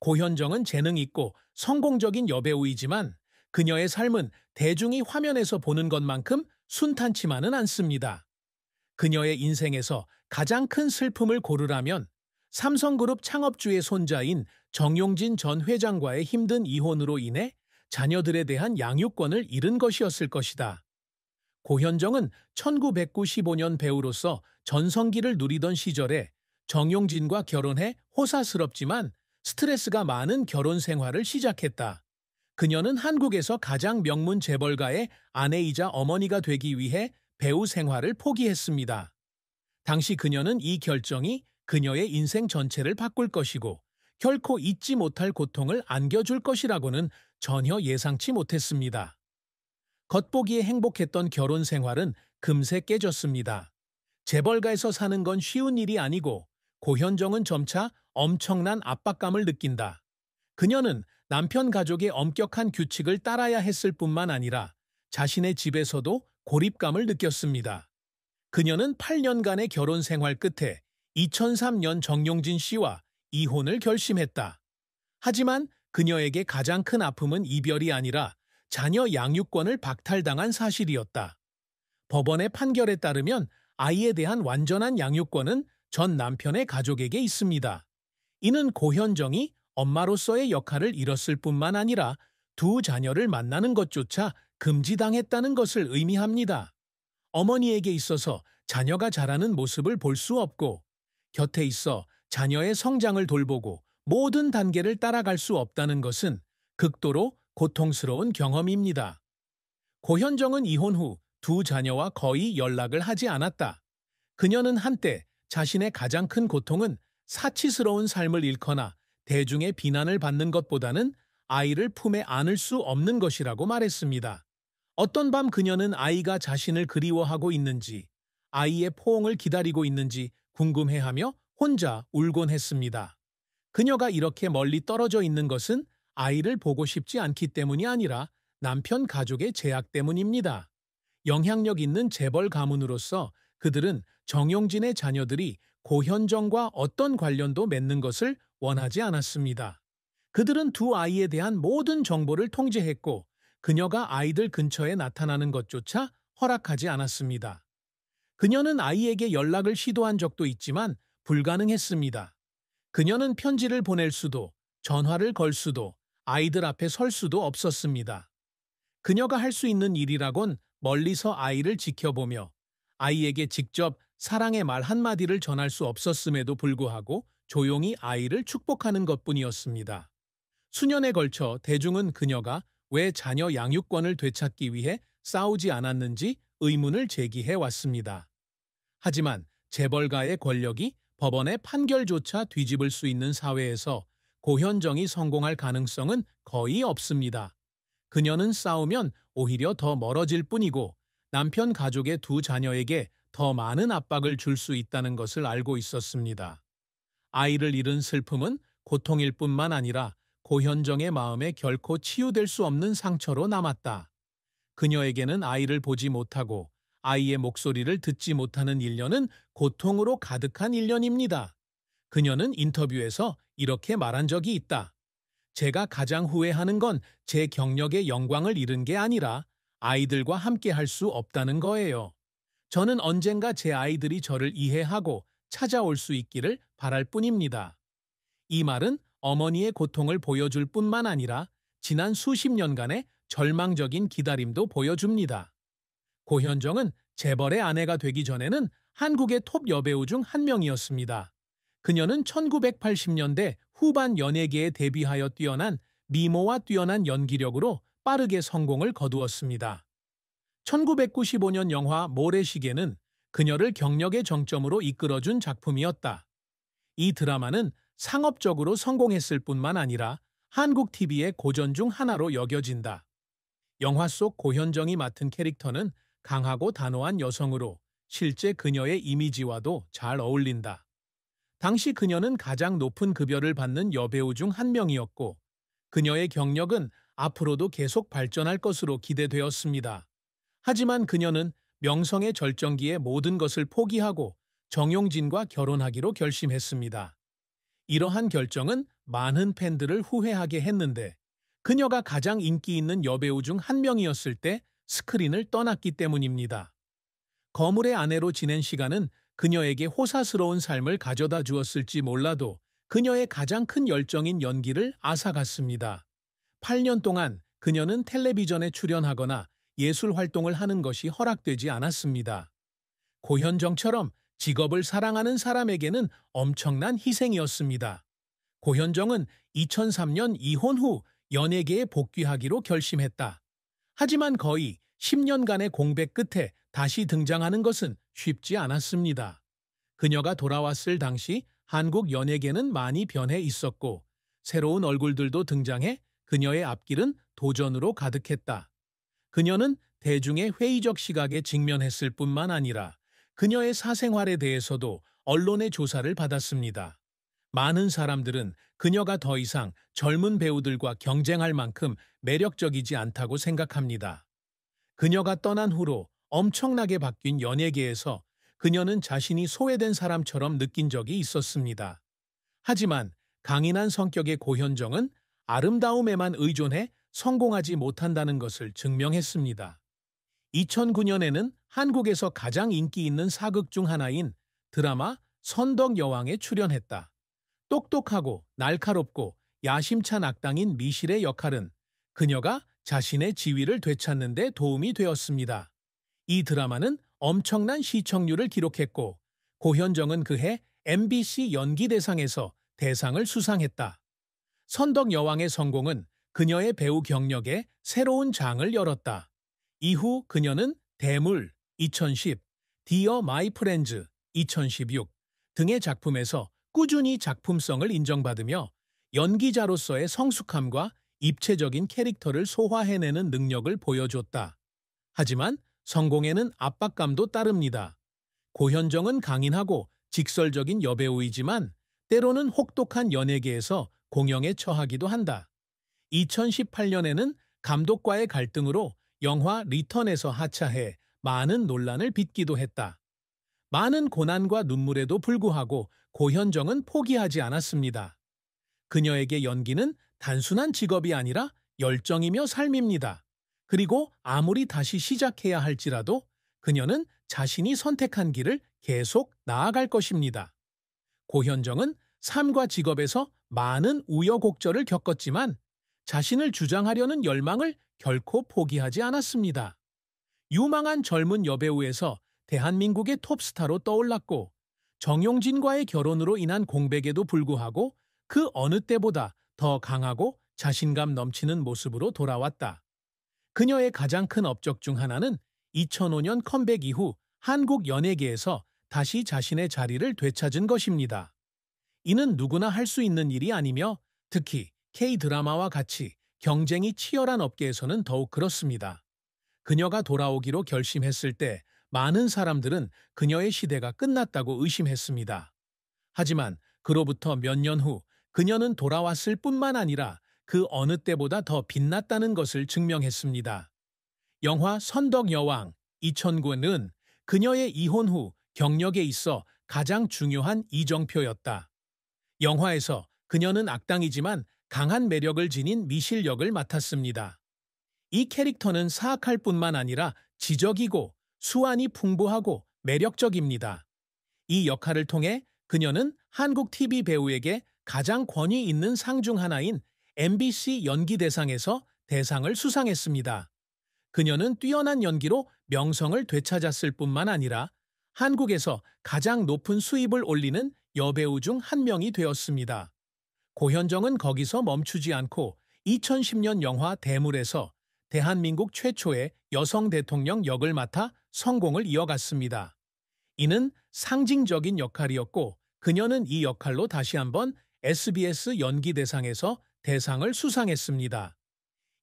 고현정은 재능 있고 성공적인 여배우이지만 그녀의 삶은 대중이 화면에서 보는 것만큼 순탄치만은 않습니다. 그녀의 인생에서 가장 큰 슬픔을 고르라면 삼성그룹 창업주의 손자인 정용진 전 회장과의 힘든 이혼으로 인해 자녀들에 대한 양육권을 잃은 것이었을 것이다. 고현정은 1995년 배우로서 전성기를 누리던 시절에 정용진과 결혼해 호사스럽지만 스트레스가 많은 결혼 생활을 시작했다. 그녀는 한국에서 가장 명문 재벌가의 아내이자 어머니가 되기 위해 배우 생활을 포기했습니다. 당시 그녀는 이 결정이 그녀의 인생 전체를 바꿀 것이고 결코 잊지 못할 고통을 안겨줄 것이라고는 전혀 예상치 못했습니다. 겉보기에 행복했던 결혼 생활은 금세 깨졌습니다. 재벌가에서 사는 건 쉬운 일이 아니고 고현정은 점차 엄청난 압박감을 느낀다. 그녀는 남편 가족의 엄격한 규칙을 따라야 했을 뿐만 아니라 자신의 집에서도 고립감을 느꼈습니다. 그녀는 8년간의 결혼 생활 끝에 2003년 정용진 씨와 이혼을 결심했다. 하지만 그녀에게 가장 큰 아픔은 이별이 아니라 자녀 양육권을 박탈당한 사실이었다. 법원의 판결에 따르면 아이에 대한 완전한 양육권은 전 남편의 가족에게 있습니다. 이는 고현정이 엄마로서의 역할을 잃었을 뿐만 아니라 두 자녀를 만나는 것조차 금지당했다는 것을 의미합니다. 어머니에게 있어서 자녀가 자라는 모습을 볼 수 없고 곁에 있어 자녀의 성장을 돌보고 모든 단계를 따라갈 수 없다는 것은 극도로 고통스러운 경험입니다. 고현정은 이혼 후 두 자녀와 거의 연락을 하지 않았다. 그녀는 한때 자신의 가장 큰 고통은 사치스러운 삶을 잃거나 대중의 비난을 받는 것보다는 아이를 품에 안을 수 없는 것이라고 말했습니다. 어떤 밤 그녀는 아이가 자신을 그리워하고 있는지, 아이의 포옹을 기다리고 있는지 궁금해하며 혼자 울곤 했습니다. 그녀가 이렇게 멀리 떨어져 있는 것은 아이를 보고 싶지 않기 때문이 아니라 남편 가족의 제약 때문입니다. 영향력 있는 재벌 가문으로서 그들은 정용진의 자녀들이 고현정과 어떤 관련도 맺는 것을 원하지 않았습니다. 그들은 두 아이에 대한 모든 정보를 통제했고 그녀가 아이들 근처에 나타나는 것조차 허락하지 않았습니다. 그녀는 아이에게 연락을 시도한 적도 있지만 불가능했습니다. 그녀는 편지를 보낼 수도, 전화를 걸 수도, 아이들 앞에 설 수도 없었습니다. 그녀가 할 수 있는 일이라곤 멀리서 아이를 지켜보며 아이에게 직접 사랑의 말 한마디를 전할 수 없었음에도 불구하고 조용히 아이를 축복하는 것뿐이었습니다. 수년에 걸쳐 대중은 그녀가 왜 자녀 양육권을 되찾기 위해 싸우지 않았는지 의문을 제기해 왔습니다. 하지만 재벌가의 권력이 법원의 판결조차 뒤집을 수 있는 사회에서 고현정이 성공할 가능성은 거의 없습니다. 그녀는 싸우면 오히려 더 멀어질 뿐이고 남편 가족의 두 자녀에게 더 많은 압박을 줄 수 있다는 것을 알고 있었습니다. 아이를 잃은 슬픔은 고통일 뿐만 아니라 고현정의 마음에 결코 치유될 수 없는 상처로 남았다. 그녀에게는 아이를 보지 못하고 아이의 목소리를 듣지 못하는 1년은 고통으로 가득한 1년입니다. 그녀는 인터뷰에서 이렇게 말한 적이 있다. 제가 가장 후회하는 건 제 경력의 영광을 잃은 게 아니라 아이들과 함께 할 수 없다는 거예요. 저는 언젠가 제 아이들이 저를 이해하고 찾아올 수 있기를 바랄 뿐입니다. 이 말은 어머니의 고통을 보여줄 뿐만 아니라 지난 수십 년간의 절망적인 기다림도 보여줍니다. 고현정은 재벌의 아내가 되기 전에는 한국의 톱 여배우 중 한 명이었습니다. 그녀는 1980년대 후반 연예계에 데뷔하여 뛰어난 미모와 뛰어난 연기력으로 빠르게 성공을 거두었습니다. 1995년 영화 모래시계는 그녀를 경력의 정점으로 이끌어준 작품이었다. 이 드라마는 상업적으로 성공했을 뿐만 아니라 한국 TV의 고전 중 하나로 여겨진다. 영화 속 고현정이 맡은 캐릭터는 강하고 단호한 여성으로 실제 그녀의 이미지와도 잘 어울린다. 당시 그녀는 가장 높은 급여를 받는 여배우 중 한 명이었고 그녀의 경력은 앞으로도 계속 발전할 것으로 기대되었습니다. 하지만 그녀는 명성의 절정기에 모든 것을 포기하고 정용진과 결혼하기로 결심했습니다. 이러한 결정은 많은 팬들을 후회하게 했는데 그녀가 가장 인기 있는 여배우 중 한 명이었을 때 스크린을 떠났기 때문입니다. 거물의 아내로 지낸 시간은 그녀에게 호사스러운 삶을 가져다 주었을지 몰라도 그녀의 가장 큰 열정인 연기를 앗아갔습니다. 8년 동안 그녀는 텔레비전에 출연하거나 예술 활동을 하는 것이 허락되지 않았습니다. 고현정처럼 직업을 사랑하는 사람에게는 엄청난 희생이었습니다. 고현정은 2003년 이혼 후 연예계에 복귀하기로 결심했다. 하지만 거의 10년간의 공백 끝에 다시 등장하는 것은 쉽지 않았습니다. 그녀가 돌아왔을 당시 한국 연예계는 많이 변해 있었고 새로운 얼굴들도 등장해 그녀의 앞길은 도전으로 가득했다. 그녀는 대중의 회의적 시각에 직면했을 뿐만 아니라 그녀의 사생활에 대해서도 언론의 조사를 받았습니다. 많은 사람들은 그녀가 더 이상 젊은 배우들과 경쟁할 만큼 매력적이지 않다고 생각합니다. 그녀가 떠난 후로 엄청나게 바뀐 연예계에서 그녀는 자신이 소외된 사람처럼 느낀 적이 있었습니다. 하지만 강인한 성격의 고현정은 아름다움에만 의존해 성공하지 못한다는 것을 증명했습니다. 2009년에는 한국에서 가장 인기 있는 사극 중 하나인 드라마 선덕여왕에 출연했다. 똑똑하고 날카롭고 야심찬 악당인 미실의 역할은 그녀가 자신의 지위를 되찾는 데 도움이 되었습니다. 이 드라마는 엄청난 시청률을 기록했고 고현정은 그해 MBC 연기대상에서 대상을 수상했다. 선덕여왕의 성공은 그녀의 배우 경력에 새로운 장을 열었다. 이후 그녀는 대물 2010, 디어 마이 프렌즈 2016 등의 작품에서 꾸준히 작품성을 인정받으며 연기자로서의 성숙함과 입체적인 캐릭터를 소화해내는 능력을 보여줬다. 하지만 성공에는 압박감도 따릅니다. 고현정은 강인하고 직설적인 여배우이지만 때로는 혹독한 연예계에서 공영에 처하기도 한다. 2018년에는 감독과의 갈등으로 영화 리턴에서 하차해 많은 논란을 빚기도 했다. 많은 고난과 눈물에도 불구하고 고현정은 포기하지 않았습니다. 그녀에게 연기는 단순한 직업이 아니라 열정이며 삶입니다. 그리고 아무리 다시 시작해야 할지라도 그녀는 자신이 선택한 길을 계속 나아갈 것입니다. 고현정은 삶과 직업에서 많은 우여곡절을 겪었지만 자신을 주장하려는 열망을 결코 포기하지 않았습니다. 유망한 젊은 여배우에서 대한민국의 톱스타로 떠올랐고 정용진과의 결혼으로 인한 공백에도 불구하고 그 어느 때보다 더 강하고 자신감 넘치는 모습으로 돌아왔다. 그녀의 가장 큰 업적 중 하나는 2005년 컴백 이후 한국 연예계에서 다시 자신의 자리를 되찾은 것입니다. 이는 누구나 할 수 있는 일이 아니며 특히 K-드라마와 같이 경쟁이 치열한 업계에서는 더욱 그렇습니다. 그녀가 돌아오기로 결심했을 때 많은 사람들은 그녀의 시대가 끝났다고 의심했습니다. 하지만 그로부터 몇 년 후 그녀는 돌아왔을 뿐만 아니라 그 어느 때보다 더 빛났다는 것을 증명했습니다. 영화 선덕여왕 2009는 그녀의 이혼 후 경력에 있어 가장 중요한 이정표였다. 영화에서 그녀는 악당이지만 강한 매력을 지닌 미실 역을 맡았습니다. 이 캐릭터는 사악할 뿐만 아니라 지적이고 수완이 풍부하고 매력적입니다. 이 역할을 통해 그녀는 한국 TV 배우에게 가장 권위 있는 상 중 하나인 MBC 연기대상에서 대상을 수상했습니다. 그녀는 뛰어난 연기로 명성을 되찾았을 뿐만 아니라 한국에서 가장 높은 수입을 올리는 여배우 중 한 명이 되었습니다. 고현정은 거기서 멈추지 않고 2010년 영화 대물에서 대한민국 최초의 여성 대통령 역을 맡아 성공을 이어갔습니다. 이는 상징적인 역할이었고 그녀는 이 역할로 다시 한번 SBS 연기대상에서 대상을 수상했습니다.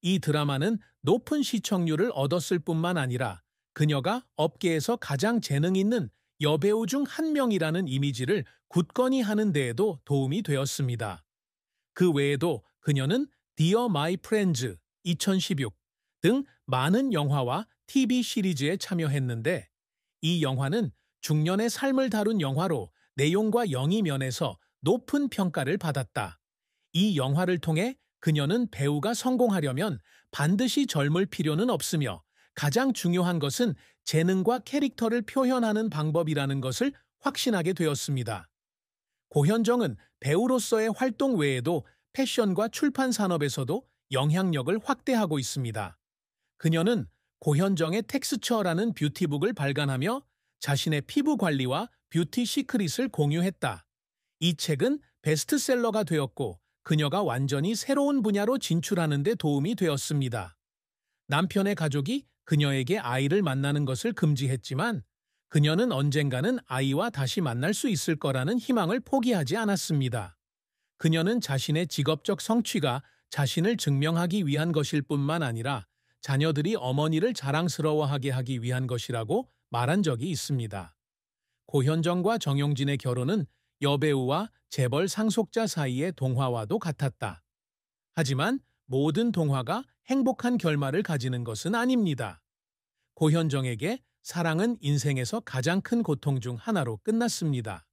이 드라마는 높은 시청률을 얻었을 뿐만 아니라 그녀가 업계에서 가장 재능 있는 여배우 중 한 명이라는 이미지를 굳건히 하는 데에도 도움이 되었습니다. 그 외에도 그녀는 Dear My Friends 2016 등 많은 영화와 TV 시리즈에 참여했는데 이 영화는 중년의 삶을 다룬 영화로 내용과 영위 면에서 높은 평가를 받았다. 이 영화를 통해 그녀는 배우가 성공하려면 반드시 젊을 필요는 없으며 가장 중요한 것은 재능과 캐릭터를 표현하는 방법이라는 것을 확신하게 되었습니다. 고현정은 배우로서의 활동 외에도 패션과 출판 산업에서도 영향력을 확대하고 있습니다. 그녀는 고현정의 텍스처라는 뷰티북을 발간하며 자신의 피부 관리와 뷰티 시크릿을 공유했다. 이 책은 베스트셀러가 되었고 그녀가 완전히 새로운 분야로 진출하는 데 도움이 되었습니다. 남편의 가족이 그녀에게 아이를 만나는 것을 금지했지만 그녀는 언젠가는 아이와 다시 만날 수 있을 거라는 희망을 포기하지 않았습니다. 그녀는 자신의 직업적 성취가 자신을 증명하기 위한 것일 뿐만 아니라 자녀들이 어머니를 자랑스러워하게 하기 위한 것이라고 말한 적이 있습니다. 고현정과 정용진의 결혼은 여배우와 재벌 상속자 사이의 동화와도 같았다. 하지만 모든 동화가 행복한 결말을 가지는 것은 아닙니다. 고현정에게 사랑은 인생에서 가장 큰 고통 중 하나로 끝났습니다.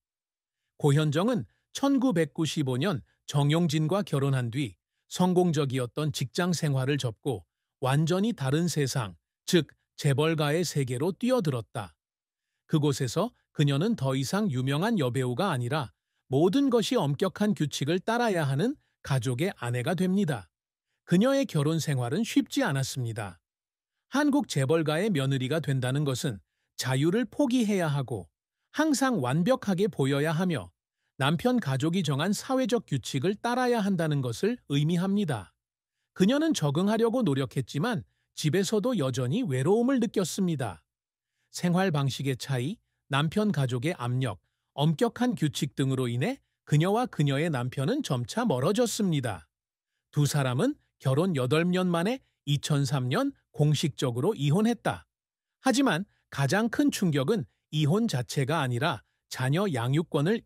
고현정은 1995년 정용진과 결혼한 뒤 성공적이었던 직장 생활을 접고 완전히 다른 세상, 즉 재벌가의 세계로 뛰어들었다. 그곳에서 그녀는 더 이상 유명한 여배우가 아니라 모든 것이 엄격한 규칙을 따라야 하는 가족의 아내가 됩니다. 그녀의 결혼 생활은 쉽지 않았습니다. 한국 재벌가의 며느리가 된다는 것은 자유를 포기해야 하고 항상 완벽하게 보여야 하며 남편 가족이 정한 사회적 규칙을 따라야 한다는 것을 의미합니다. 그녀는 적응하려고 노력했지만 집에서도 여전히 외로움을 느꼈습니다. 생활 방식의 차이, 남편 가족의 압력, 엄격한 규칙 등으로 인해 그녀와 그녀의 남편은 점차 멀어졌습니다. 두 사람은 결혼 8년 만에 2003년 공식적으로 이혼했다. 하지만 가장 큰 충격은 이혼 자체가 아니라 자녀 양육권을